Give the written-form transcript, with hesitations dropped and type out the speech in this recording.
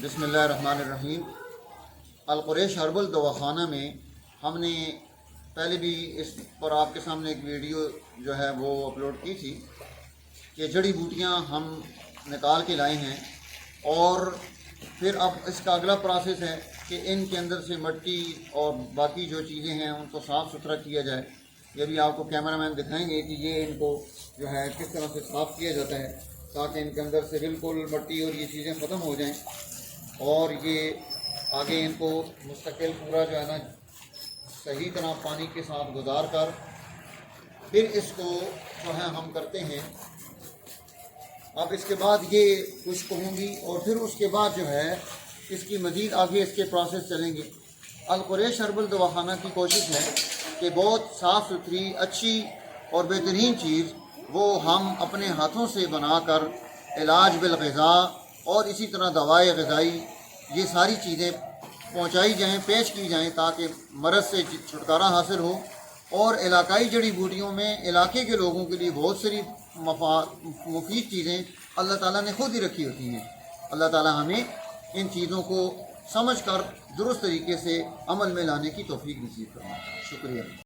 بسم اللہ الرحمن الرحیم۔ القریش ہربل دواخانہ میں ہم نے پہلے بھی اس پر آپ کے سامنے ایک ویڈیو جو ہے وہ اپلوڈ کی تھی کہ جڑی بوٹیاں ہم نکال کے لائے ہیں، اور پھر اب اس کا اگلا پروسیس ہے کہ ان کے اندر سے مٹی اور باقی جو چیزیں ہیں ان کو صاف ستھرا کیا جائے۔ یہ بھی آپ کو کیمرہ مین دکھائیں گے کہ یہ ان کو جو ہے کس طرح سے صاف کیا جاتا ہے تاکہ ان کے اندر سے بالکل مٹی اور یہ چیزیں ختم ہو جائیں، اور یہ آگے ان کو مستقل پورا جو ہے نا صحیح طرح پانی کے ساتھ گزار کر پھر اس کو جو ہے ہم کرتے ہیں۔ اب اس کے بعد یہ خشک ہوں گی اور پھر اس کے بعد جو ہے اس کی مزید آگے اس کے پروسیس چلیں گے۔ القریش ہربل دواخانہ کی کوشش ہے کہ بہت صاف ستھری اچھی اور بہترین چیز وہ ہم اپنے ہاتھوں سے بنا کر علاج بالغذاء اور اسی طرح دوائیں غذائی یہ ساری چیزیں پہنچائی جائیں، پیش کی جائیں تاکہ مرض سے چھٹکارا حاصل ہو۔ اور علاقائی جڑی بوٹیوں میں علاقے کے لوگوں کے لیے بہت ساری مفید چیزیں اللہ تعالیٰ نے خود ہی رکھی ہوتی ہیں۔ اللہ تعالیٰ ہمیں ان چیزوں کو سمجھ کر درست طریقے سے عمل میں لانے کی توفیق نصیب فرمائے۔ شکریہ۔